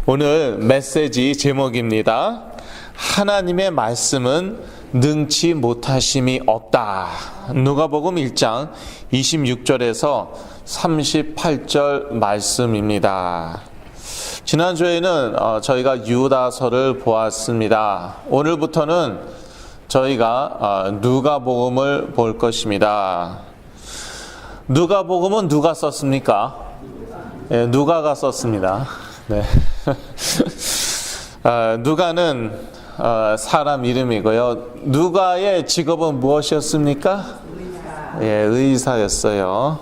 오늘 메시지 제목입니다. 하나님의 말씀은 능치 못하심이 없다. 누가복음 1장 26절에서 38절 말씀입니다. 지난주에는 저희가 유다서를 보았습니다. 오늘부터는 저희가 누가복음을 볼 것입니다. 누가복음은 누가 썼습니까? 네, 누가가 썼습니다. 네. 누가는 사람 이름이고요. 누가의 직업은 무엇이었습니까? 예, 의사였어요.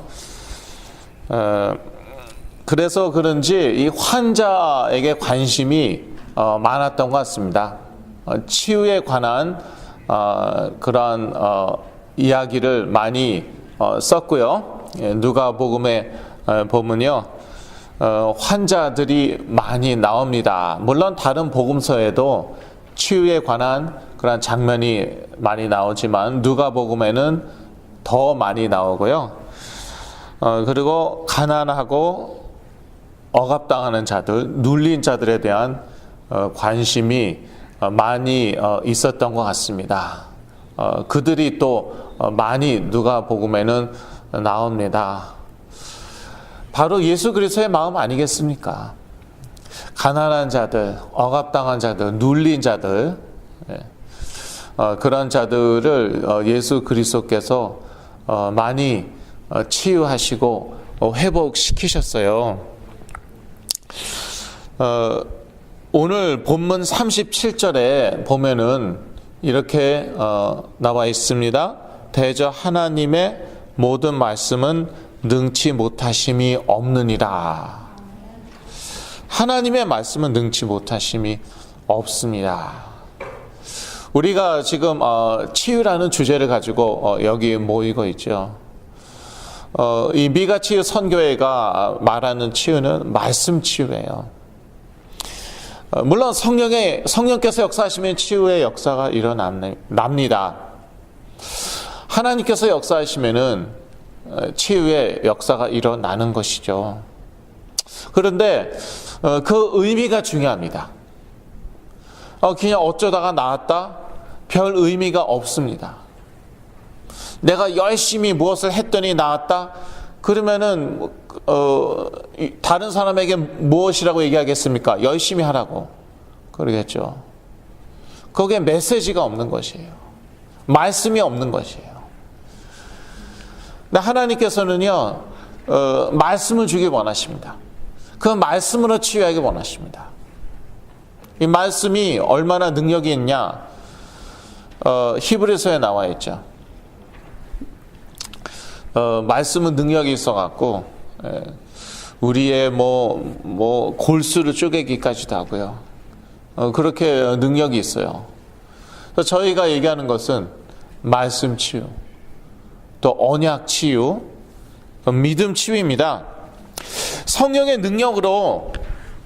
그래서 그런지 이 환자에게 관심이 많았던 것 같습니다. 치유에 관한 그러한 이야기를 많이 썼고요. 예, 누가복음에 보면요. 환자들이 많이 나옵니다. 물론 다른 복음서에도 치유에 관한 그런 장면이 많이 나오지만 누가복음에는 더 많이 나오고요. 그리고 가난하고 억압당하는 자들, 눌린 자들에 대한 관심이 많이 있었던 것 같습니다. 그들이 또 많이 누가복음에는 나옵니다. 바로 예수 그리스도의 마음 아니겠습니까? 가난한 자들, 억압당한 자들, 눌린 자들, 그런 자들을 예수 그리스도께서 많이 치유하시고 회복시키셨어요. 오늘 본문 37절에 보면은 이렇게 나와 있습니다. 대저 하나님의 모든 말씀은 능치 못하심이 없느니라. 하나님의 말씀은 능치 못하심이 없습니다. 우리가 지금 치유라는 주제를 가지고 여기 모이고 있죠. 이 미가치유 선교회가 말하는 치유는 말씀 치유예요. 물론 성령께서 역사하시면 치유의 역사가 일어납니다. 하나님께서 역사하시면은 치유의 역사가 일어나는 것이죠. 그런데 그 의미가 중요합니다. 그냥 어쩌다가 나았다? 별 의미가 없습니다. 내가 열심히 무엇을 했더니 나았다? 그러면은 다른 사람에게 무엇이라고 얘기하겠습니까? 열심히 하라고 그러겠죠. 거기에 메시지가 없는 것이에요. 말씀이 없는 것이에요. 근데 하나님께서는요, 말씀을 주길 원하십니다. 그 말씀으로 치유하기 원하십니다. 이 말씀이 얼마나 능력이 있냐? 히브리서에 나와 있죠. 말씀은 능력이 있어갖고, 우리의 골수를 쪼개기까지도 하고요. 그렇게 능력이 있어요. 그래서 저희가 얘기하는 것은 말씀 치유, 또 언약 치유, 믿음 치유입니다. 성령의 능력으로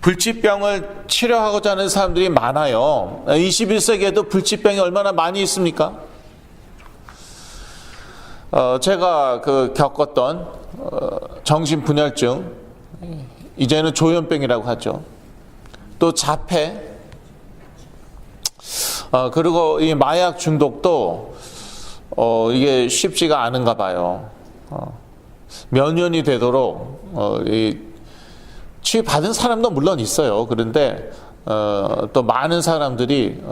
불치병을 치료하고자 하는 사람들이 많아요. 21세기에도 불치병이 얼마나 많이 있습니까? 제가 겪었던 정신분열증, 이제는 조현병이라고 하죠. 또 자폐, 그리고 이 마약 중독도 이게 쉽지가 않은가 봐요. 몇 년이 되도록 치유받은 사람도 물론 있어요. 그런데 또 많은 사람들이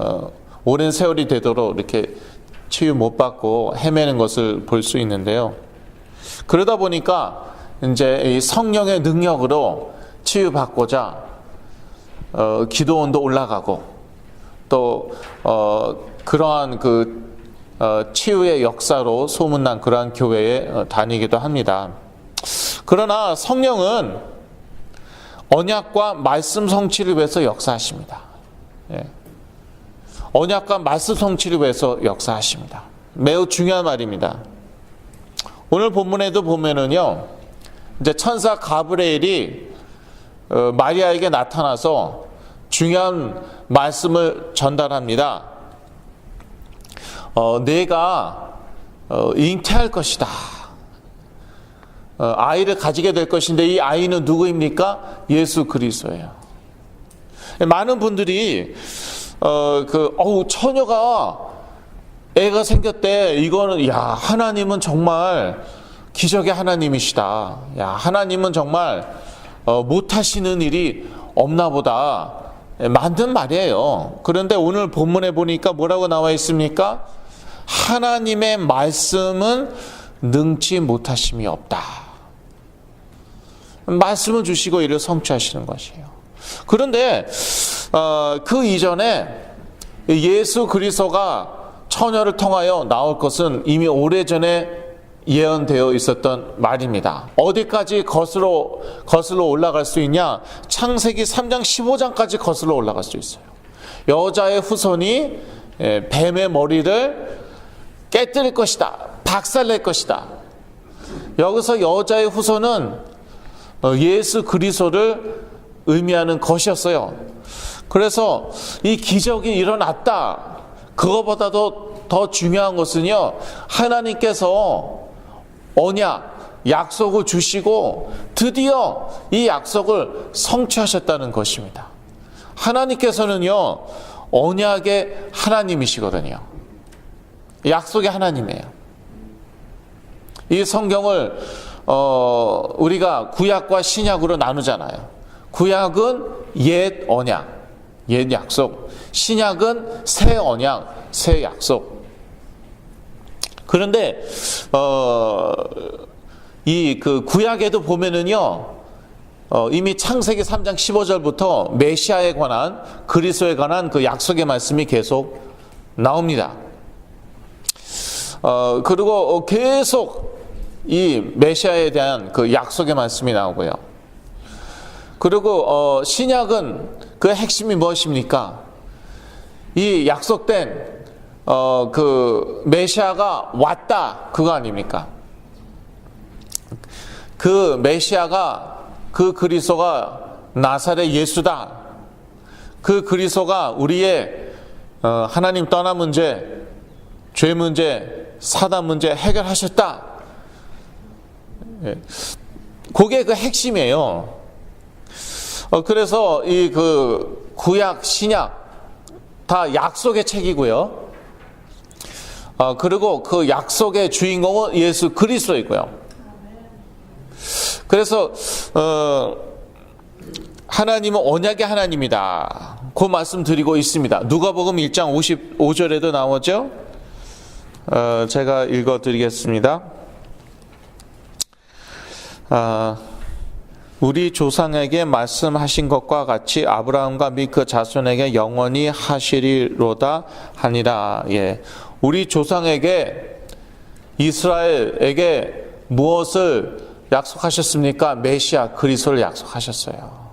오랜 세월이 되도록 이렇게 치유 못 받고 헤매는 것을 볼 수 있는데요. 그러다 보니까 이제 이 성령의 능력으로 치유받고자 기도원도 올라가고 또 그러한 치유의 역사로 소문난 그러한 교회에 다니기도 합니다. 그러나 성령은 언약과 말씀 성취를 위해서 역사하십니다. 예. 언약과 말씀 성취를 위해서 역사하십니다. 매우 중요한 말입니다. 오늘 본문에도 보면은요, 이제 천사 가브리엘이 마리아에게 나타나서 중요한 말씀을 전달합니다. 내가 잉태할 것이다. 아이를 가지게 될 것인데 이 아이는 누구입니까? 예수 그리스도예요. 많은 분들이 처녀가 애가 생겼대. 이거는 하나님은 정말 기적의 하나님이시다. 하나님은 정말 못하시는 일이 없나 보다. 맞는 말이에요. 그런데 오늘 본문에 보니까 뭐라고 나와 있습니까? 하나님의 말씀은 능치 못하심이 없다. 말씀을 주시고 이를 성취하시는 것이에요. 그런데 그 이전에 예수 그리스도가 처녀를 통하여 나올 것은 이미 오래전에 예언되어 있었던 말입니다. 어디까지 거슬러 올라갈 수 있냐? 창세기 3장 15장까지 거슬러 올라갈 수 있어요. 여자의 후손이 뱀의 머리를 깨뜨릴 것이다. 박살낼 것이다. 여기서 여자의 후손은 예수 그리스도를 의미하는 것이었어요. 그래서 이 기적이 일어났다. 그거보다도 더 중요한 것은요, 하나님께서 언약, 약속을 주시고 드디어 이 약속을 성취하셨다는 것입니다. 하나님께서는요, 언약의 하나님이시거든요. 약속의 하나님이에요. 이 성경을 우리가 구약과 신약으로 나누잖아요. 구약은 옛 언약, 옛 약속. 신약은 새 언약, 새 약속. 그런데 이 구약에도 보면은요, 이미 창세기 3장 15절부터 메시아에 관한, 그리스도에 관한 그 약속의 말씀이 계속 나옵니다. 그리고 계속 이 메시아에 대한 그 약속의 말씀이 나오고요. 그리고 신약은 그 핵심이 무엇입니까? 이 약속된 그 메시아가 왔다, 그거 아닙니까? 그 메시아가, 그 그리스도가 나사렛 예수다. 그 그리스도가 우리의 하나님 떠난 문제, 죄 문제, 사단 문제 해결하셨다. 그게 그 핵심이에요. 그래서 이 구약, 신약 다 약속의 책이고요. 그리고 그 약속의 주인공은 예수 그리스도이고요. 그래서 하나님은 언약의 하나님이다. 그 말씀 드리고 있습니다. 누가복음 1장 55절에도 나오죠. 제가 읽어드리겠습니다. 우리 조상에게 말씀하신 것과 같이 아브라함과 및 그 자손에게 영원히 하시리로다 하니라. 예. 우리 조상에게, 이스라엘에게 무엇을 약속하셨습니까? 메시아 그리스도를 약속하셨어요.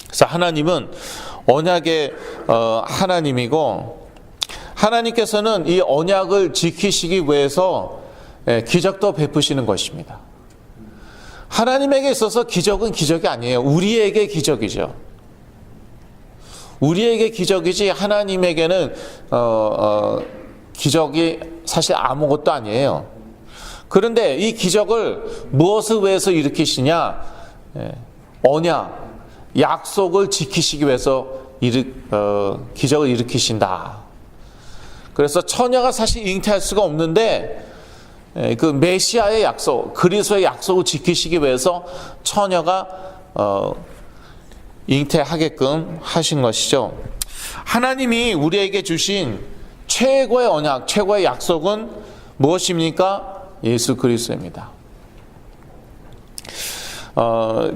그래서 하나님은 언약의 하나님이고, 하나님께서는 이 언약을 지키시기 위해서 기적도 베푸시는 것입니다. 하나님에게 있어서 기적은 기적이 아니에요. 우리에게 기적이죠. 우리에게 기적이지 하나님에게는 기적이 사실 아무것도 아니에요. 그런데 이 기적을 무엇을 위해서 일으키시냐? 언약, 약속을 지키시기 위해서 기적을 일으키신다. 그래서 처녀가 사실 잉태할 수가 없는데 그 메시아의 약속, 그리스도의 약속을 지키시기 위해서 처녀가 잉태하게끔 하신 것이죠. 하나님이 우리에게 주신 최고의 언약, 최고의 약속은 무엇입니까? 예수 그리스도입니다.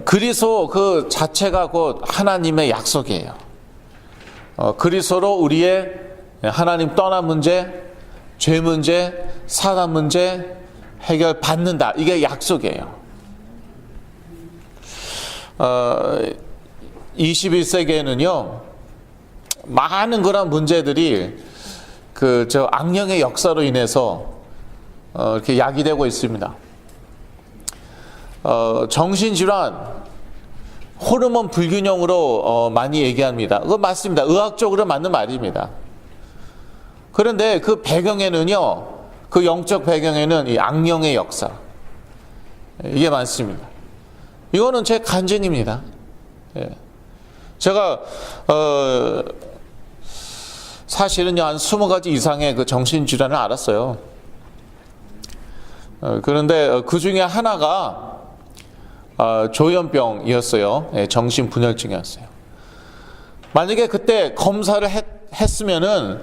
그리스도 그 자체가 곧 하나님의 약속이에요. 그리스도로 우리의 하나님 떠난 문제, 죄 문제, 사단 문제 해결받는다. 이게 약속이에요. 21세기에는요, 많은 그런 문제들이 악령의 역사로 인해서 이렇게 야기되고 있습니다. 정신질환, 호르몬 불균형으로 많이 얘기합니다. 그거 맞습니다. 의학적으로 맞는 말입니다. 그런데 그 배경에는요, 그 영적 배경에는 이 악령의 역사, 이게 많습니다. 이거는 제 간증입니다. 예. 제가 사실은요 한 20가지 이상의 그 정신질환을 알았어요. 그런데 그 중에 하나가 조현병이었어요. 정신분열증이었어요. 만약에 그때 검사를 했으면은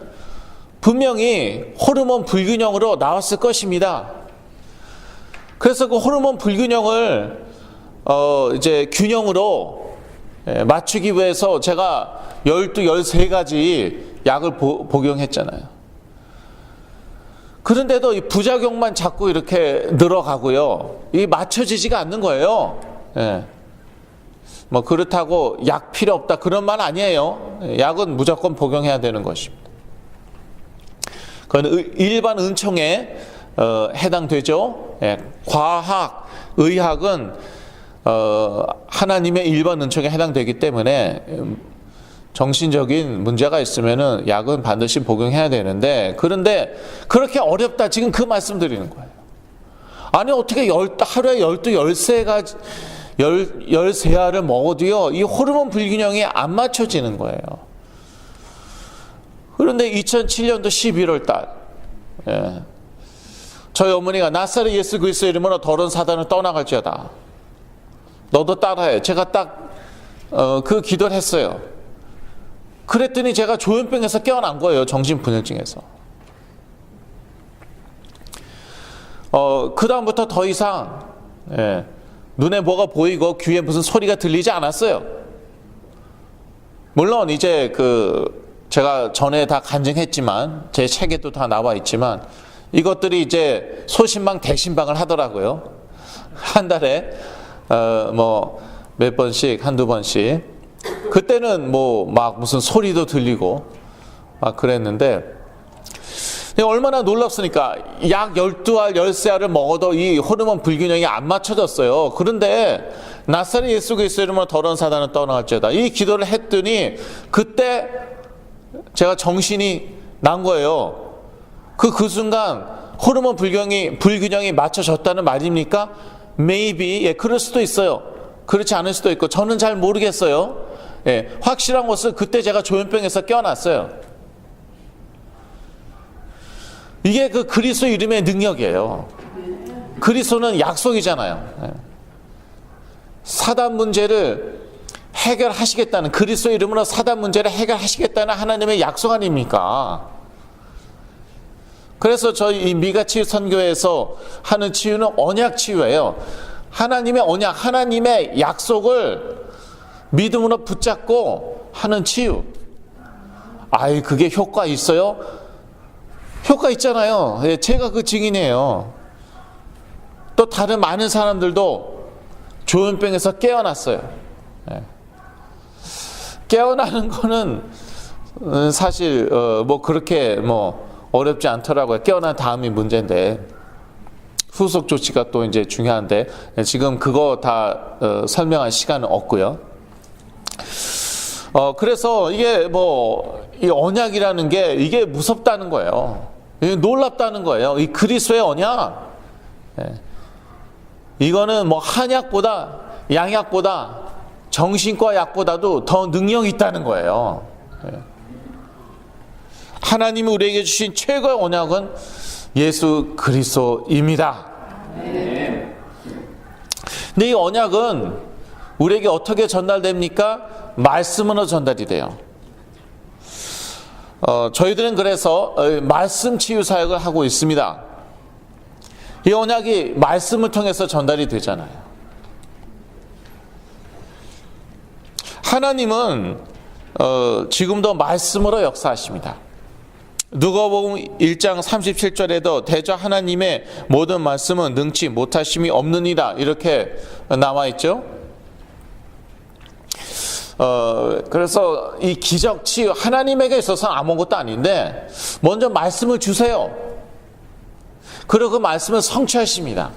분명히 호르몬 불균형으로 나왔을 것입니다. 그래서 그 호르몬 불균형을 이제 균형으로 맞추기 위해서 제가 13가지 약을 복용했잖아요. 그런데도 이 부작용만 자꾸 이렇게 늘어가고요. 이 맞춰지지가 않는 거예요. 뭐 그렇다고 약 필요 없다 그런 말 아니에요. 약은 무조건 복용해야 되는 것입니다. 그건 일반 은총에 해당되죠. 과학, 의학은 하나님의 일반 은총에 해당되기 때문에 정신적인 문제가 있으면은 약은 반드시 복용해야 되는데, 그런데 그렇게 어렵다 지금 그 말씀 드리는 거예요. 아니 어떻게 하루에 13가지 13알을 먹어도요 이 호르몬 불균형이 안 맞춰지는 거예요. 그런데 2007년도 11월 달 저희 어머니가 나사렛 예수 그리스도의 이름으로 더러운 사단을 떠나갈지어다. 너도 따라해. 제가 딱 그 기도를 했어요. 그랬더니 제가 조현병에서 깨어난 거예요. 정신분열증에서. 그 다음부터 더 이상 눈에 뭐가 보이고 귀에 무슨 소리가 들리지 않았어요. 물론 이제 제가 전에 다 간증했지만 제 책에도 다 나와 있지만 이것들이 이제 소신방 대신방을 하더라고요. 한 달에 뭐 몇 번씩 한두 번씩. 그때는 뭐 막 무슨 소리도 들리고 막 그랬는데 얼마나 놀랍습니까? 약 12알, 13알을 먹어도 이 호르몬 불균형이 안 맞춰졌어요. 그런데 나사렛 예수 그리스도의 이름으로 더러운 사단을 떠나갈지어다. 이 기도를 했더니 그때 제가 정신이 난 거예요. 그 순간 호르몬 불균형이 맞춰졌다는 말입니까? Maybe, 그럴 수도 있어요. 그렇지 않을 수도 있고 저는 잘 모르겠어요. 확실한 것은 그때 제가 조현병에서 깨어났어요. 이게 그 그리스도 이름의 능력이에요. 그리스도는 약속이잖아요. 사단 문제를 해결하시겠다는, 그리스도 이름으로 사단 문제를 해결하시겠다는 하나님의 약속 아닙니까? 그래서 저희 이 미가치유 선교에서 하는 치유는 언약 치유예요. 하나님의 언약, 하나님의 약속을 믿음으로 붙잡고 하는 치유. 그게 효과 있어요? 효과 있잖아요. 제가 그 증인이에요. 또 다른 많은 사람들도 조현병에서 깨어났어요. 깨어나는 거는 사실 뭐 그렇게 뭐 어렵지 않더라고요. 깨어난 다음이 문제인데 후속 조치가 또 이제 중요한데 지금 그거 다 설명할 시간은 없고요. 그래서 이게 뭐 이 언약이라는 게 이게 무섭다는 거예요. 놀랍다는 거예요. 이 그리스도의 언약. 이거는 뭐 한약보다 양약보다 정신과 약보다도 더 능력이 있다는 거예요. 하나님이 우리에게 주신 최고의 언약은 예수 그리스도입니다. 근데 이 언약은 우리에게 어떻게 전달됩니까? 말씀으로 전달이 돼요. 저희들은 그래서 말씀 치유 사역을 하고 있습니다. 이 언약이 말씀을 통해서 전달이 되잖아요. 하나님은 지금도 말씀으로 역사하십니다. 누가복음 1장 37절에도 대저 하나님의 모든 말씀은 능치 못하심이 없느니라 이렇게 나와 있죠. 그래서 이 기적 치유 하나님에게 있어서는 아무것도 아닌데 먼저 말씀을 주세요. 그리고 그 말씀을 성취하십니다.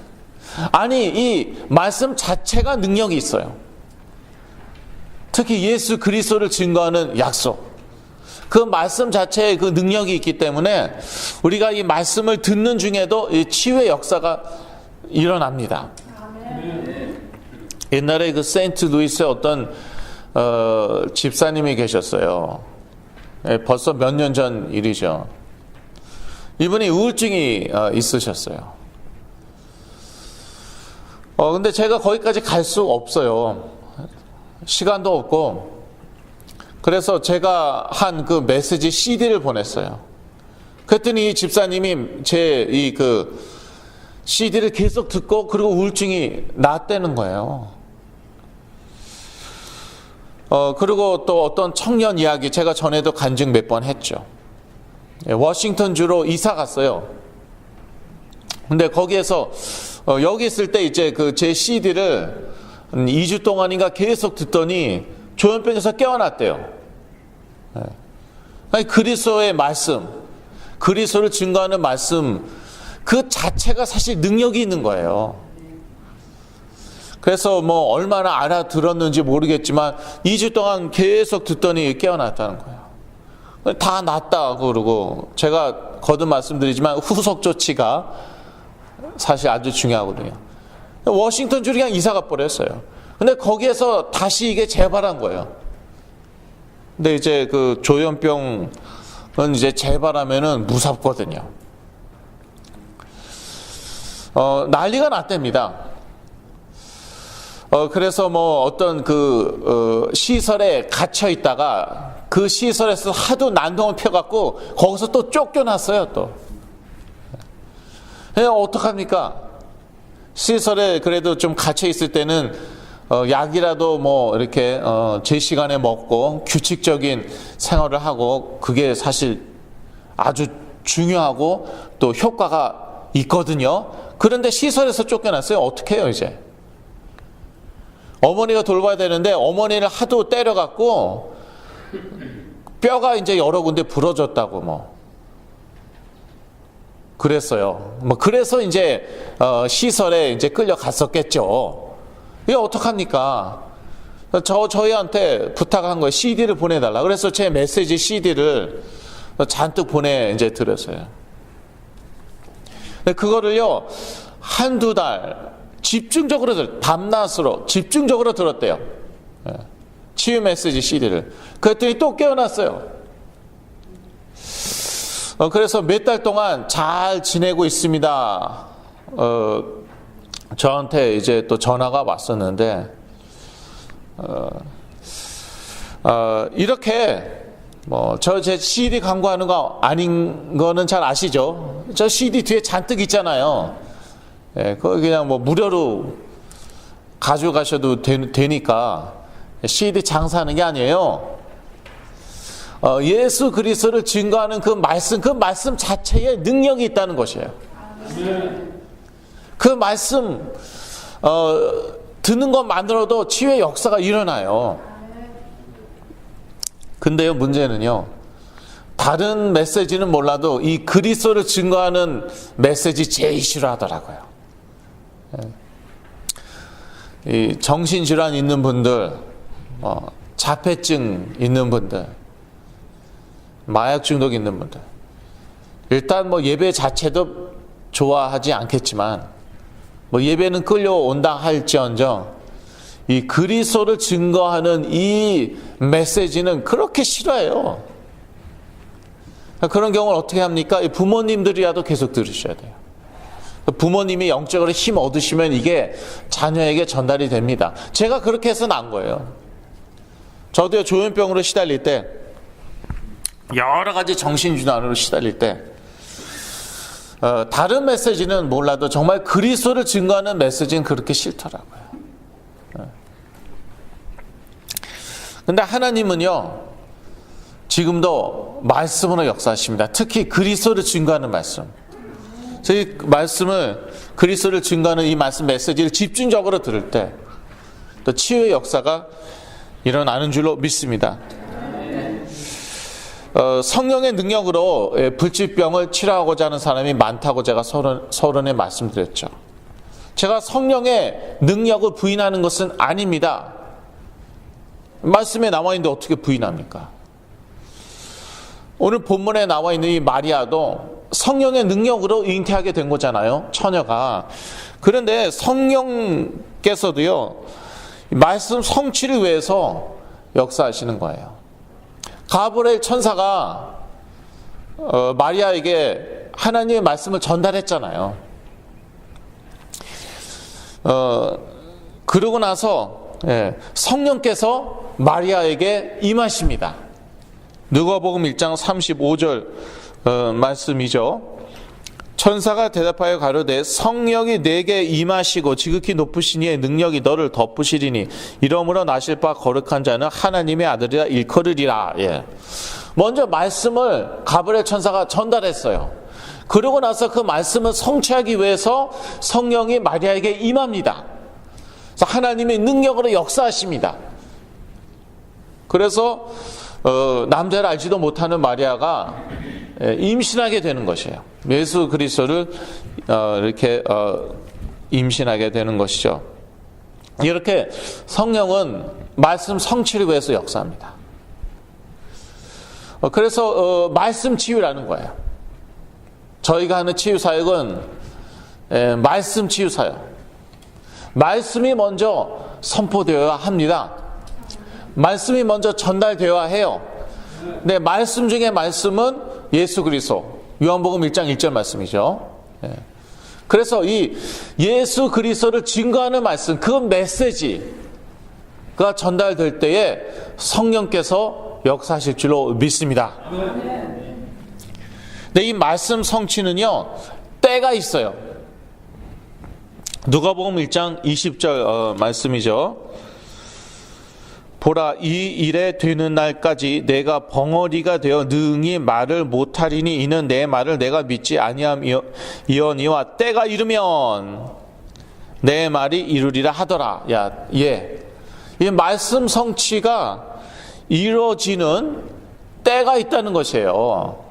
아니 이 말씀 자체가 능력이 있어요. 특히 예수 그리스도를 증거하는 약속, 그 말씀 자체에 그 능력이 있기 때문에 우리가 이 말씀을 듣는 중에도 이 치유의 역사가 일어납니다. 옛날에 그 세인트 루이스의 어떤 집사님이 계셨어요. 벌써 몇 년 전 일이죠. 이분이 우울증이 있으셨어요. 근데 제가 거기까지 갈 수 없어요. 시간도 없고. 그래서 제가 한 그 메시지 CD를 보냈어요. 그랬더니 이 집사님이 제 그 CD를 계속 듣고 그리고 우울증이 낫다는 거예요. 그리고 또 어떤 청년 이야기 제가 전에도 간증 몇 번 했죠. 워싱턴주로 이사 갔어요. 근데 거기에서 여기 있을 때 이제 그 제 CD를 2주 동안인가 계속 듣더니 조현병에서 깨어났대요. 아니, 그리스도의 말씀, 그리스도를 증거하는 말씀 그 자체가 사실 능력이 있는 거예요. 그래서 뭐 얼마나 알아들었는지 모르겠지만 2주 동안 계속 듣더니 깨어났다는 거예요. 다 낫다고 그러고, 제가 거듭 말씀드리지만 후속 조치가 사실 아주 중요하거든요. 워싱턴주로 그냥 이사가 버렸어요. 근데 거기에서 다시 이게 재발한 거예요. 근데 이제 그 조현병은 이제 재발하면은 무섭거든요. 난리가 났답니다. 그래서 뭐 어떤 시설에 갇혀 있다가 그 시설에서 하도 난동을 펴갖고 거기서 또 쫓겨났어요, 또. 어떡합니까? 시설에 그래도 좀 갇혀 있을 때는 약이라도 뭐 이렇게 제 시간에 먹고 규칙적인 생활을 하고 그게 사실 아주 중요하고 또 효과가 있거든요. 그런데 시설에서 쫓겨났어요. 어떻게 해요, 이제? 어머니가 돌봐야 되는데 어머니를 하도 때려갖고 뼈가 이제 여러 군데 부러졌다고 뭐 그랬어요. 뭐 그래서 이제 시설에 이제 끌려갔었겠죠. 이게 어떡합니까? 저희한테 부탁한 거예요. CD를 보내달라. 그래서 제 메시지 CD를 잔뜩 이제 드렸어요. 그거를요, 한두 달 집중적으로 밤낮으로 집중적으로 들었대요. 치유 메시지 CD를. 그랬더니 또 깨어났어요. 그래서 몇 달 동안 잘 지내고 있습니다. 저한테 이제 또 전화가 왔었는데, 이렇게 제 CD 광고하는 거 아닌 거는 잘 아시죠? 저 CD 뒤에 잔뜩 있잖아요. 그거 그냥 뭐 무료로 가져가셔도 되니까 CD 장사하는 게 아니에요. 예수 그리스도를 증거하는 그 말씀 자체에 능력이 있다는 것이에요. 그 말씀 듣는 것만으로도 치유의 역사가 일어나요. 근데요, 문제는요, 다른 메시지는 몰라도 이 그리스도를 증거하는 메시지 제일 싫어하더라고요. 이 정신질환 있는 분들, 자폐증 있는 분들, 마약 중독 있는 분들, 일단 뭐 예배 자체도 좋아하지 않겠지만 뭐 예배는 끌려온다 할지언정 이 그리스도를 증거하는 이 메시지는 그렇게 싫어해요. 그런 경우는 어떻게 합니까? 부모님들이라도 계속 들으셔야 돼요. 부모님이 영적으로 힘 얻으시면 이게 자녀에게 전달이 됩니다. 제가 그렇게 해서 난 거예요. 저도 조현병으로 시달릴 때, 여러 가지 정신질환으로 시달릴 때, 다른 메시지는 몰라도 정말 그리스도를 증거하는 메시지는 그렇게 싫더라고요. 근데 하나님은요, 지금도 말씀으로 역사하십니다. 특히 그리스도를 증거하는 말씀. 저희 말씀을, 그리스도를 증거하는 이 말씀 메시지를 집중적으로 들을 때 또 치유의 역사가 일어나는 줄로 믿습니다. 성령의 능력으로 불치병을 치료하고자 하는 사람이 많다고 제가 서론에 말씀드렸죠. 제가 성령의 능력을 부인하는 것은 아닙니다. 말씀에 나와 있는데 어떻게 부인합니까? 오늘 본문에 나와 있는 이 마리아도 성령의 능력으로 잉태하게 된 거잖아요, 처녀가. 그런데 성령께서도요, 말씀 성취를 위해서 역사하시는 거예요. 가브리엘 천사가 마리아에게 하나님의 말씀을 전달했잖아요. 그러고 나서 성령께서 마리아에게 임하십니다. 누가복음 1장 35절 말씀이죠. 천사가 대답하여 가로되 성령이 내게 임하시고 지극히 높으신 이의 능력이 너를 덮으시리니 이러므로 나실 바 거룩한 자는 하나님의 아들이라 일컬으리라. 먼저 말씀을 가브리엘 천사가 전달했어요. 그러고 나서 그 말씀을 성취하기 위해서 성령이 마리아에게 임합니다. 그래서 하나님의 능력으로 역사하십니다. 그래서 남자를 알지도 못하는 마리아가 임신하게 되는 것이에요. 예수 그리스도를 이렇게 임신하게 되는 것이죠. 이렇게 성령은 말씀 성취를 위해서 역사합니다. 그래서 말씀 치유라는 거예요. 저희가 하는 치유 사역은 말씀 치유 사역. 말씀이 먼저 선포되어야 합니다. 말씀이 먼저 전달되어야 해요. 네, 말씀 중에 말씀은 예수 그리스도. 요한복음 1장 1절 말씀이죠. 그래서 이 예수 그리스도를 증거하는 말씀, 그 메시지가 전달될 때에 성령께서 역사하실 줄로 믿습니다. 근데 이 말씀 성취는요, 때가 있어요. 누가복음 1장 20절 말씀이죠. 보라, 이 일에 되는 날까지 내가 벙어리가 되어 능히 말을 못하리니 이는 내 말을 내가 믿지 아니함이오니와 때가 이르면 내 말이 이루리라 하더라. 이 말씀 성취가 이루어지는 때가 있다는 것이에요.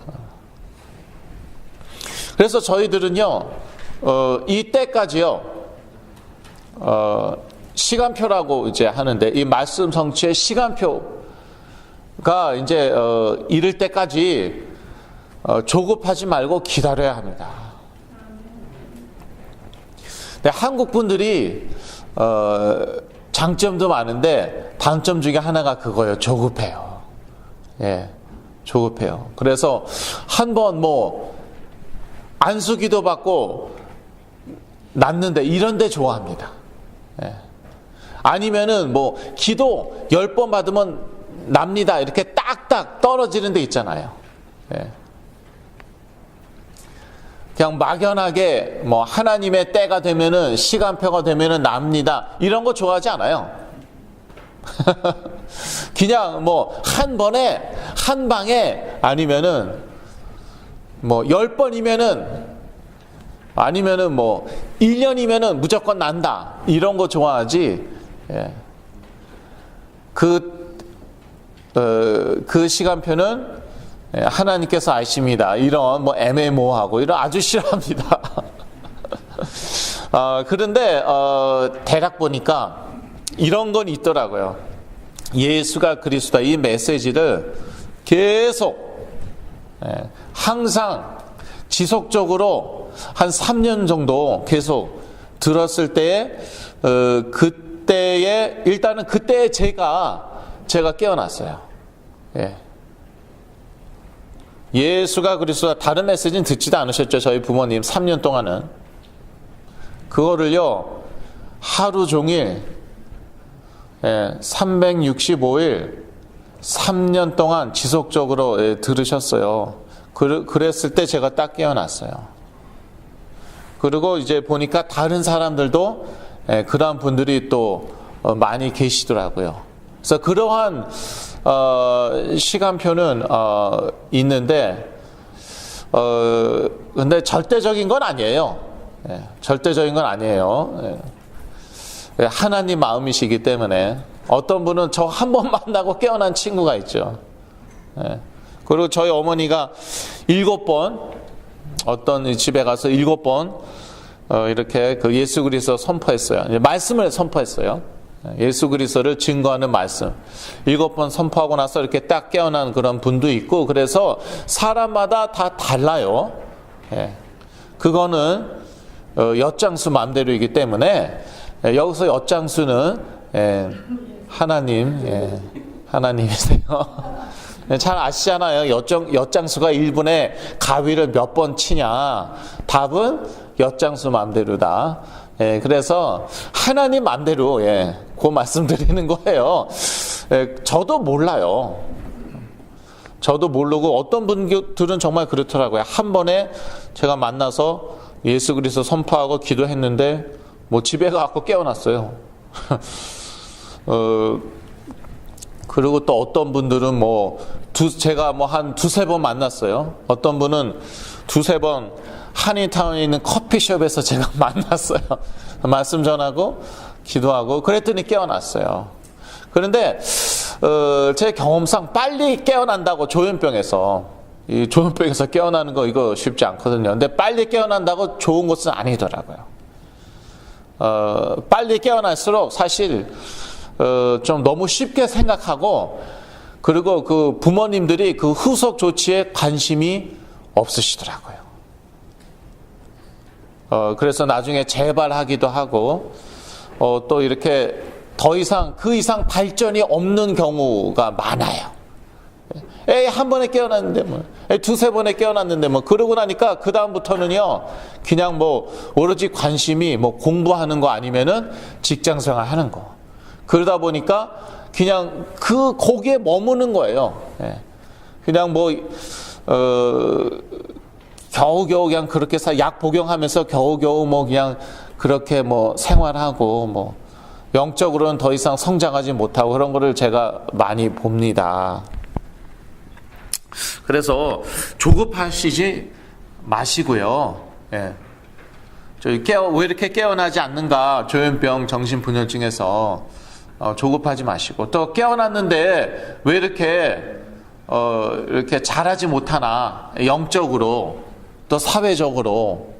그래서 저희들은요, 이 때까지요, 시간표라고 이제 하는데, 이 말씀 성취의 시간표가 이제 이를 때까지 조급하지 말고 기다려야 합니다. 근데 한국 분들이 장점도 많은데 단점 중에 하나가 그거예요. 조급해요. 조급해요. 그래서 한번 안수기도 받고 났는데 이런 데 좋아합니다. 아니면은 기도 10번 받으면 납니다. 이렇게 딱딱 떨어지는 데 있잖아요. 그냥 막연하게 하나님의 때가 되면은, 시간표가 되면은 납니다. 이런 거 좋아하지 않아요. 그냥 한 번에, 한 방에, 아니면은 10번이면은, 아니면은 1년이면은 무조건 난다. 이런 거 좋아하지. 그 시간표는 하나님께서 아십니다. 이런 애매모호하고 이런 아주 싫어합니다. 그런데 대략 보니까 이런 건 있더라고요. 예수가 그리스도다, 이 메시지를 계속 항상 지속적으로 한 3년 정도 계속 들었을 때에 그때에 일단은 그때에 제가 깨어났어요. 예수가 그리스도다, 다른 메시지는 듣지도 않으셨죠. 저희 부모님 3년 동안은 그거를요 하루 종일 365일 3년 동안 지속적으로 들으셨어요. 그랬을 때 제가 딱 깨어났어요. 그리고 이제 보니까 다른 사람들도 그러한 분들이 또 많이 계시더라고요. 그래서 그러한 시간표는 있는데 근데 절대적인 건 아니에요. 절대적인 건 아니에요. 하나님 마음이시기 때문에. 어떤 분은 저 한 번 만나고 깨어난 친구가 있죠. 그리고 저희 어머니가 7번 어떤 집에 가서 7번 이렇게 그 예수 그리스도 선포했어요. 말씀을 선포했어요. 예수 그리스도를 증거하는 말씀 7번 선포하고 나서 이렇게 딱 깨어난 그런 분도 있고, 그래서 사람마다 다 달라요. 그거는 엿장수 마음대로이기 때문에 여기서 엿장수는 하나님, 하나님이세요. 잘 아시잖아요. 엿장수가 1분에 가위를 몇 번 치냐. 답은 엿장수 맘대로다. 예, 그래서 하나님 맘대로, 예, 그 말씀드리는 거예요. 예, 저도 몰라요. 저도 모르고 어떤 분들은 정말 그렇더라고요. 한 번에 제가 만나서 예수 그리스도 선포하고 기도했는데 뭐 집에 가서 깨어났어요. 그리고 또 어떤 분들은 제가 한 두세 번 만났어요. 어떤 분은 두세 번 한인타운에 있는 커피숍에서 제가 만났어요. 말씀 전하고 기도하고 그랬더니 깨어났어요. 그런데 제 경험상 빨리 깨어난다고 이 조현병에서 깨어나는 거 이거 쉽지 않거든요. 근데 빨리 깨어난다고 좋은 것은 아니더라고요. 빨리 깨어날수록 사실 좀 너무 쉽게 생각하고 그리고 그 부모님들이 그 후속 조치에 관심이 없으시더라고요. 그래서 나중에 재발하기도 하고 또 이렇게 그 이상 발전이 없는 경우가 많아요. 한 번에 깨어났는데 두세 번에 깨어났는데 그러고 나니까 그 다음부터는요 그냥 오로지 관심이 공부하는 거 아니면은 직장생활 하는 거. 그러다 보니까 그냥 거기에 머무는 거예요. 그냥 겨우겨우 그냥 그렇게 약 복용하면서 겨우겨우 그냥 그렇게 생활하고 영적으로는 더 이상 성장하지 못하고 그런 거를 제가 많이 봅니다. 그래서 조급하시지 마시고요. 예. 왜 이렇게 깨어나지 않는가? 조현병 정신분열증에서 조급하지 마시고 또 깨어났는데 왜 이렇게 잘하지 못하나? 영적으로 또 사회적으로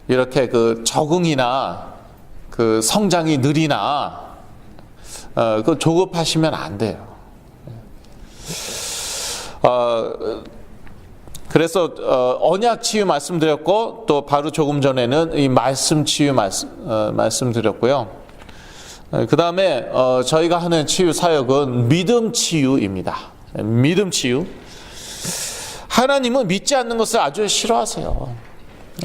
이렇게 그 적응이나 그 성장이 느리나 그 조급하시면 안 돼요. 그래서 언약 치유 말씀드렸고 또 바로 조금 전에는 이 말씀 치유 말씀드렸고요. 그 다음에 저희가 하는 치유 사역은 믿음 치유입니다. 믿음 치유. 하나님은 믿지 않는 것을 아주 싫어하세요.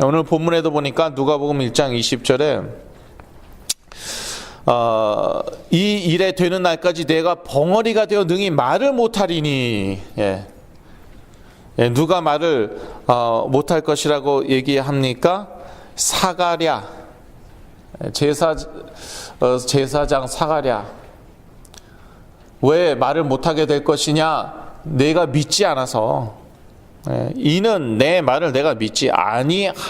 오늘 본문에도 보니까 누가복음 1장 20절에 이 일에 되는 날까지 내가 벙어리가 되어 능히 말을 못하리니. 예. 예, 누가 말을 못할 것이라고 얘기합니까? 사가랴, 제사장 사가랴. 왜 말을 못하게 될 것이냐? 내가 믿지 않아서. 예, 이는 내 말을 내가 믿지 아니하면이와.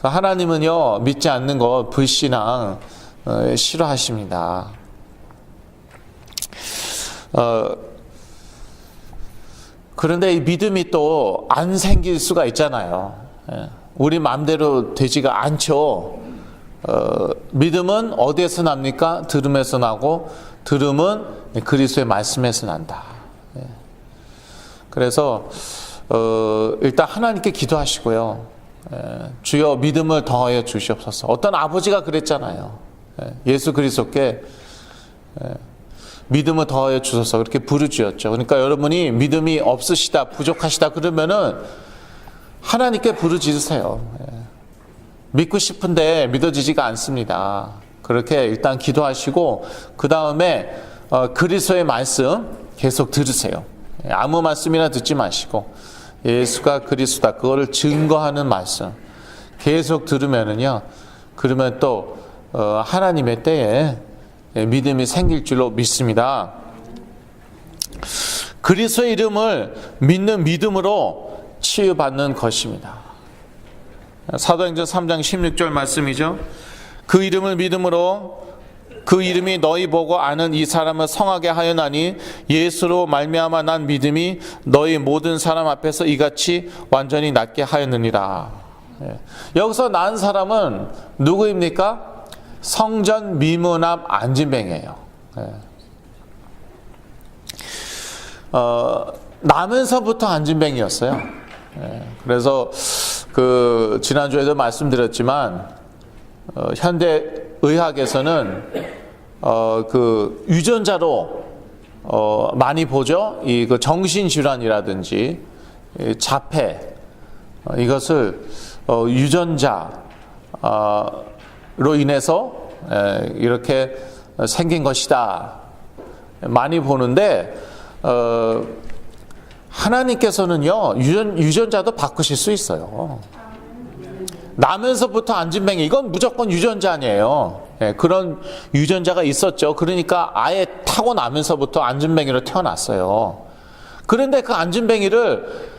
하나님은요 믿지 않는 거 불신앙 싫어하십니다. 그런데 이 믿음이 또 안 생길 수가 있잖아요. 우리 마음대로 되지가 않죠. 믿음은 어디에서 납니까? 들음에서 나고 들음은 그리스도의 말씀에서 난다. 그래서 일단 하나님께 기도하시고요. 주여 믿음을 더하여 주시옵소서. 어떤 아버지가 그랬잖아요. 예수 그리스도께 믿음을 더하여 주소서 그렇게 부르짖었죠. 그러니까 여러분이 믿음이 없으시다 부족하시다 그러면은 하나님께 부르짖으세요. 믿고 싶은데 믿어지지가 않습니다. 그렇게 일단 기도하시고 그 다음에 그리스도의 말씀 계속 들으세요. 아무 말씀이나 듣지 마시고 예수가 그리스도다 그거를 증거하는 말씀 계속 들으면은요, 그러면 또 하나님의 때에 믿음이 생길 줄로 믿습니다. 그리스도의 이름을 믿는 믿음으로 치유받는 것입니다. 사도행전 3장 16절 말씀이죠. 그 이름을 믿음으로 그 이름이 너희 보고 아는 이 사람을 성하게 하였나니 예수로 말미암아 난 믿음이 너희 모든 사람 앞에서 이같이 완전히 낫게 하였느니라. 여기서 난 사람은 누구입니까? 성전 미문 앞 안진뱅이에요. 나면서부터 안진뱅이였어요. 그래서 지난주에도 말씀드렸지만 현대 의학에서는 그 유전자로 많이 보죠. 이 그 정신질환이라든지 자폐, 이것을 유전자로 인해서 이렇게 생긴 것이다 많이 보는데, 하나님께서는요 유전자도 바꾸실 수 있어요. 나면서부터 안진뱅이, 이건 무조건 유전자 아니에요. 그런 유전자가 있었죠. 그러니까 아예 타고 나면서부터 안진뱅이로 태어났어요. 그런데 그 안진뱅이를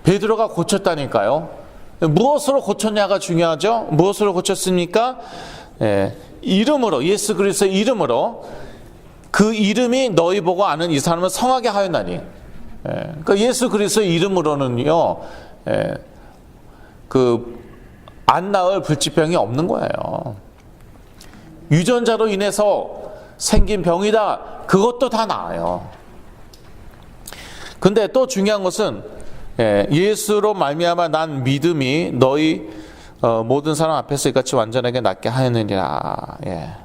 베드로가 고쳤다니까요. 무엇으로 고쳤냐가 중요하죠. 무엇으로 고쳤습니까? 이름으로, 예수 그리스도의 이름으로, 그 이름이 너희 보고 아는 이 사람을 성하게 하였나니. 그러니까 예수 그리스도의 이름으로는요 그 안 나을 불치병이 없는 거예요. 유전자로 인해서 생긴 병이다, 그것도 다 나아요. 근데 또 중요한 것은 예수로 말미암아 난 믿음이 너희 모든 사람 앞에서 이같이 완전하게 낫게 하였느니라.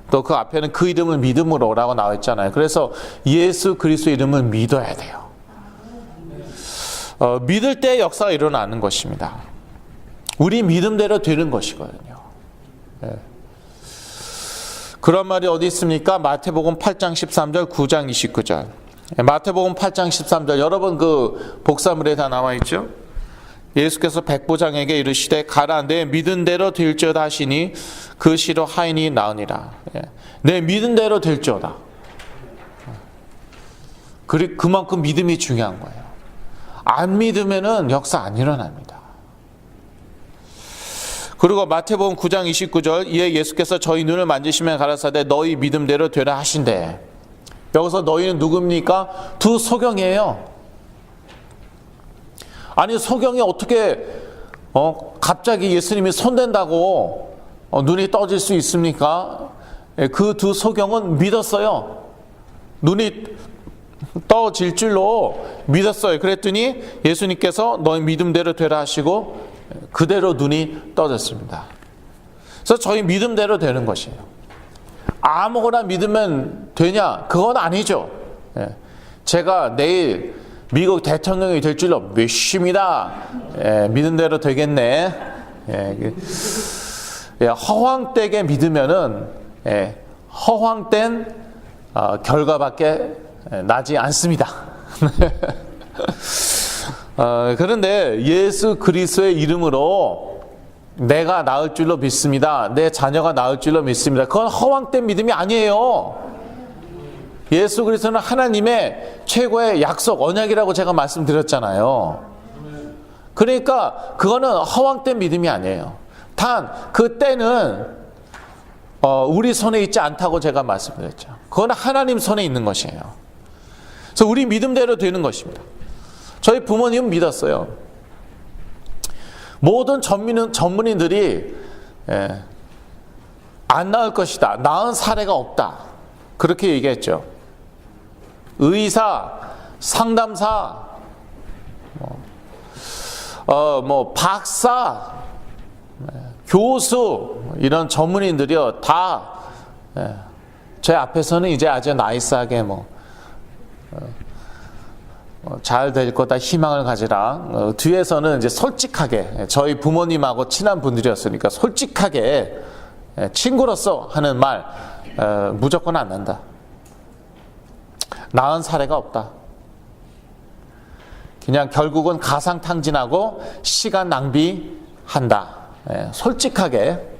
또 그 앞에는 그 이름을 믿음으로라고 나와 있잖아요. 그래서 예수 그리스도 이름을 믿어야 돼요. 믿을 때 역사가 일어나는 것입니다. 우리 믿음대로 되는 것이거든요. 그런 말이 어디 있습니까? 마태복음 8장 13절, 9장 29절. 마태복음 8장 13절, 여러분 그 복사물에 다 나와 있죠? 예수께서 백부장에게 이르시되 가라, 내 믿은 대로 될지어다 하시니 그 시로 하인이 나으니라. 내 믿은 대로 될지어다. 그만큼 믿음이 중요한 거예요. 안 믿으면은 역사 안 일어납니다. 그리고 마태복음 9장 29절, 이에 예수께서 저희 눈을 만지시며 가라사대 너희 믿음대로 되라 하신대. 여기서 너희는 누굽니까? 두 소경이에요. 아니 소경이 어떻게 갑자기 예수님이 손댄다고 눈이 떠질 수 있습니까? 그 두 소경은 믿었어요. 눈이 떠질 줄로 믿었어요. 그랬더니 예수님께서 너희 믿음대로 되라 하시고 그대로 눈이 떠졌습니다. 그래서 저희 믿음대로 되는 것이에요. 아무거나 믿으면 되냐? 그건 아니죠. 제가 내일 미국 대통령이 될 줄로 믿습니다. 믿은 대로 되겠네. 허황되게 믿으면은 허황된 결과밖에 나지 않습니다. 그런데 예수 그리스도의 이름으로 내가 나을 줄로 믿습니다. 내 자녀가 나을 줄로 믿습니다. 그건 허황된 믿음이 아니에요. 예수 그리스도는 하나님의 최고의 약속, 언약이라고 제가 말씀드렸잖아요. 그러니까 그거는 허황된 믿음이 아니에요. 단 그 때는 우리 손에 있지 않다고 제가 말씀드렸죠. 그건 하나님 손에 있는 것이에요. 그래서 우리 믿음대로 되는 것입니다. 저희 부모님은 믿었어요. 모든 전문의들이 안 나을 것이다, 나은 사례가 없다, 그렇게 얘기했죠. 의사, 상담사, 박사, 교수, 이런 전문인들이요 다 제 앞에서는 이제 아주 나이스하게 잘 될 거다 희망을 가지라. 뒤에서는 이제 솔직하게, 저희 부모님하고 친한 분들이었으니까 솔직하게 친구로서 하는 말 무조건 안 난다. 나은 사례가 없다. 그냥 결국은 가상탕진하고 시간 낭비한다. 솔직하게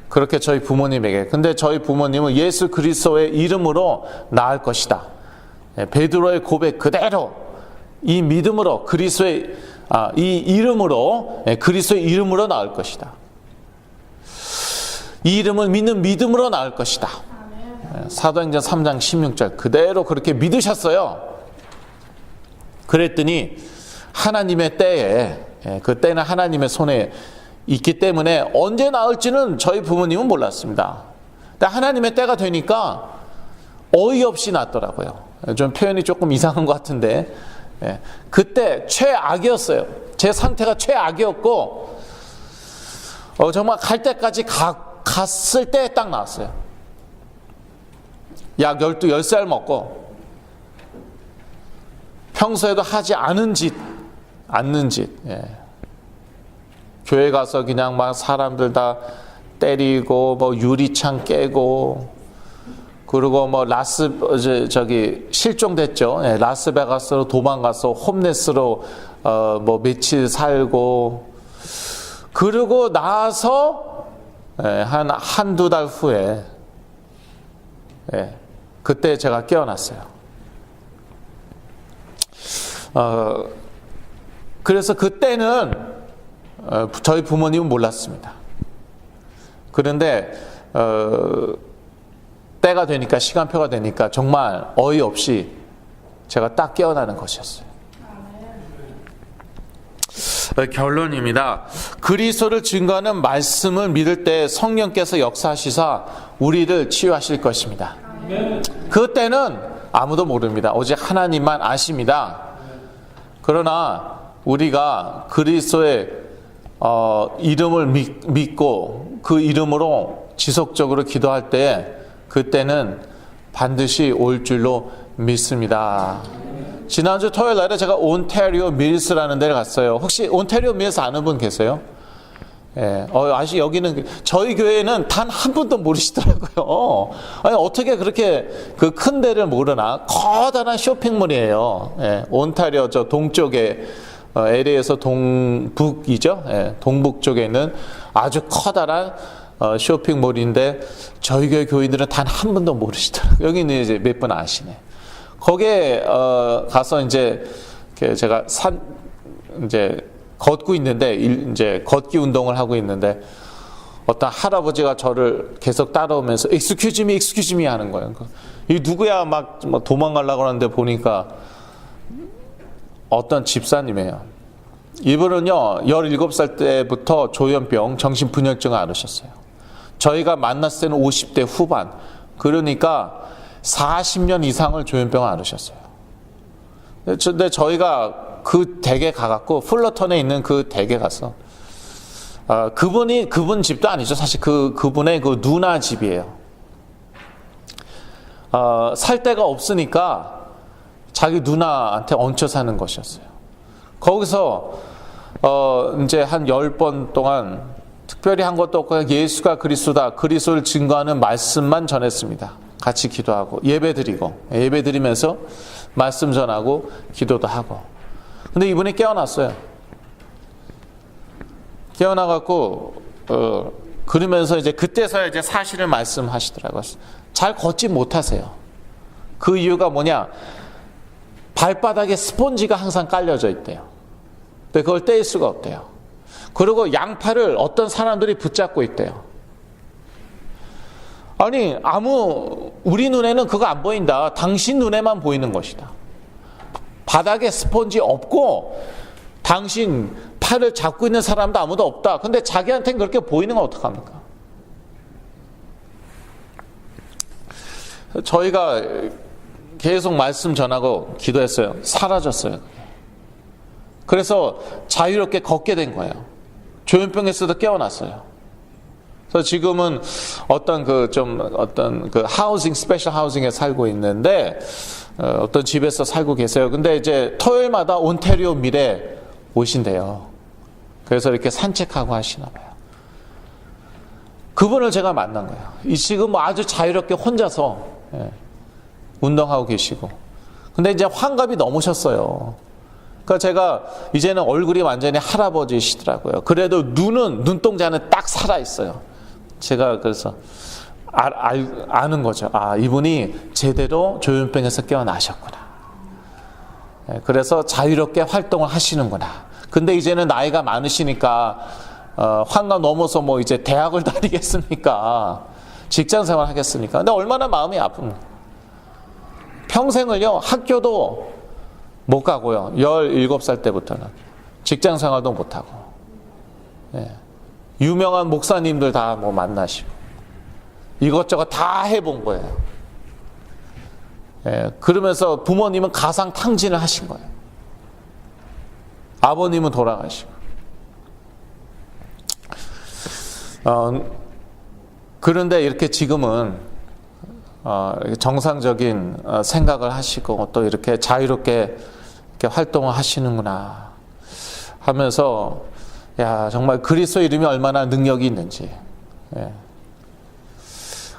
그렇게 저희 부모님에게. 근데 저희 부모님은 예수 그리스도의 이름으로 나을 것이다. 베드로의 고백 그대로 이 믿음으로 그리스도의 이 이름으로, 그리스도의 이름으로 나을 것이다. 이 이름을 믿는 믿음으로 나을 것이다. 사도행전 3장 16절 그대로 그렇게 믿으셨어요. 그랬더니 하나님의 때에, 그 때는 하나님의 손에 있기 때문에 언제 나을지는 저희 부모님은 몰랐습니다. 근데 하나님의 때가 되니까 어이없이 났더라고요. 좀 표현이 조금 이상한 것 같은데, 그때 최악이었어요. 제 상태가 최악이었고 정말 갈 때까지 갔을 때 딱 나왔어요. 약 10살 먹고 평소에도 하지 않는 짓, 예. 교회 가서 그냥 막 사람들 다 때리고 뭐 유리창 깨고 그리고 뭐 실종됐죠. 예, 라스베가스로 도망가서 홈레스로 뭐 며칠 살고 그러고 나서 예, 한두 달 후에 예, 그때 제가 깨어났어요. 그래서 그때는 저희 부모님은 몰랐습니다. 그런데 때가 되니까 시간표가 되니까 정말 어이없이 제가 딱 깨어나는 것이었어요. 결론입니다. 그리스도를 증거하는 말씀을 믿을 때 성령께서 역사하시사 우리를 치유하실 것입니다. 그때는 아무도 모릅니다. 오직 하나님만 아십니다. 그러나 우리가 그리스도의 이름을 믿고 그 이름으로 지속적으로 기도할 때 그때는 반드시 올 줄로 믿습니다. 지난주 토요일 날에 제가 온타리오 밀스라는 데를 갔어요. 혹시 온타리오 밀스 아는 분 계세요? 예, 아직 여기는 저희 교회는 단 한 분도 모르시더라고요. 아니 어떻게 그렇게 그 큰 데를 모르나? 커다란 쇼핑몰이에요. 예, 온타리오 저 동쪽에 LA에서 동북이죠. 예, 동북 쪽에 있는 아주 커다란 쇼핑몰인데 저희 교회 교인들은 단 한 분도 모르시더라고요. 여기는 이제 몇 분 아시네. 거기에 가서 이제 제가 이제 걷고 있는데 이제 걷기 운동을 하고 있는데 어떤 할아버지가 저를 계속 따라오면서 excuse me 하는 거예요. 이 누구야 막 도망가려고 하는데 보니까 어떤 집사님이에요. 이분은요 17살 때부터 조현병 정신분열증을 앓으셨어요. 저희가 만났을 때는 50대 후반, 그러니까 40년 이상을 조현병을 앓으셨어요. 근데 저희가 그 댁에 가갖고 풀러턴에 있는 그 댁에 가서 그분 집도 아니죠. 사실 그분의 그 누나 집이에요. 살 데가 없으니까 자기 누나한테 얹혀 사는 것이었어요. 거기서 이제 한 10번 동안 특별히 한 것도 없고 예수가 그리스도다, 그리스도를 증거하는 말씀만 전했습니다. 같이 기도하고 예배 드리면서 말씀 전하고 기도도 하고. 근데 이분이 깨어났어요. 깨어나갖고 그러면서 이제 그때서야 이제 사실을 말씀하시더라고요. 잘 걷지 못하세요. 그 이유가 뭐냐? 발바닥에 스폰지가 항상 깔려져 있대요. 근데 그걸 떼일 수가 없대요. 그리고 양팔을 어떤 사람들이 붙잡고 있대요. 아니 우리 눈에는 그거 안 보인다. 당신 눈에만 보이는 것이다. 바닥에 스폰지 없고 당신 팔을 잡고 있는 사람도 아무도 없다. 근데 자기한테는 그렇게 보이는 건 어떡합니까? 저희가 계속 말씀 전하고 기도했어요. 사라졌어요. 그래서 자유롭게 걷게 된 거예요. 조현병에서도 깨어났어요. 그래서 지금은 어떤 그 하우싱, 스페셜 하우싱에 살고 있는데 어떤 집에서 살고 계세요. 근데 이제 토요일마다 온타리오 밀에 오신대요. 그래서 이렇게 산책하고 하시나 봐요. 그분을 제가 만난 거예요. 지금 아주 자유롭게 혼자서 운동하고 계시고. 근데 이제 환갑이 넘으셨어요. 그러니까 제가 이제는 얼굴이 완전히 할아버지시더라고요. 그래도 눈동자는 딱 살아있어요. 제가 그래서 아는 거죠. 이분이 제대로 조현병에서 깨어나셨구나. 그래서 자유롭게 활동을 하시는구나. 근데 이제는 나이가 많으시니까 환갑 넘어서 뭐 이제 대학을 다니겠습니까? 직장 생활 하겠습니까? 근데 얼마나 마음이 아픕니까? 평생을요 학교도 못 가고요. 17살 때부터는 직장 생활도 못 하고, 유명한 목사님들 다 뭐 만나시고 이것저것 다 해본 거예요. 그러면서 부모님은 가상탕진을 하신 거예요. 아버님은 돌아가시고. 그런데 이렇게 지금은 정상적인 생각을 하시고 또 이렇게 자유롭게 이렇게 활동을 하시는구나 하면서 야 정말 그리스도 이름이 얼마나 능력이 있는지. 예.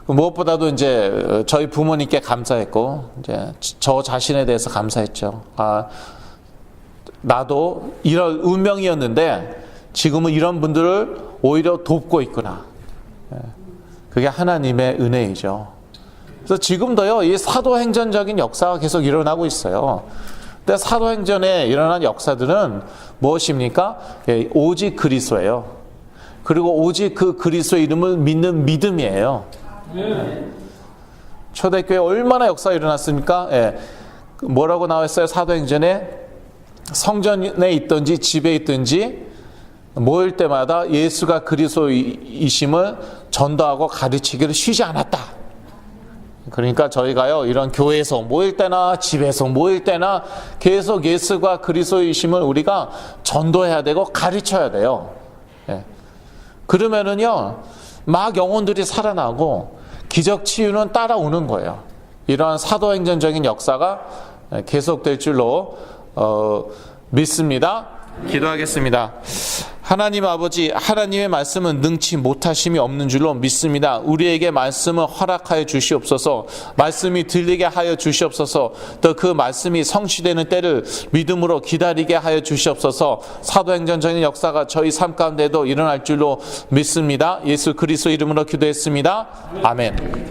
무엇보다도 이제 저희 부모님께 감사했고 이제 저 자신에 대해서 감사했죠. 나도 이런 운명이었는데 지금은 이런 분들을 오히려 돕고 있구나. 그게 하나님의 은혜이죠. 그래서 지금도요, 이 사도행전적인 역사가 계속 일어나고 있어요. 근데 사도행전에 일어난 역사들은 무엇입니까? 오직 그리스도예요. 그리고 오직 그 그리스도의 이름을 믿는 믿음이에요. 초대교회 얼마나 역사가 일어났습니까? 뭐라고 나왔어요? 사도행전에 성전에 있든지 집에 있든지 모일 때마다 예수가 그리스도이심을 전도하고 가르치기를 쉬지 않았다. 그러니까 저희가요 이런 교회에서 모일 때나 집에서 모일 때나 계속 예수가 그리스도이심을 우리가 전도해야 되고 가르쳐야 돼요. 그러면은요 막 영혼들이 살아나고 기적 치유는 따라오는 거예요. 이러한 사도행전적인 역사가 계속될 줄로 믿습니다. 기도하겠습니다. 하나님 아버지, 하나님의 말씀은 능치 못하심이 없는 줄로 믿습니다. 우리에게 말씀을 허락하여 주시옵소서. 말씀이 들리게 하여 주시옵소서. 또 그 말씀이 성취되는 때를 믿음으로 기다리게 하여 주시옵소서. 사도행전적인 역사가 저희 삶 가운데도 일어날 줄로 믿습니다. 예수 그리스도 이름으로 기도했습니다. 아멘.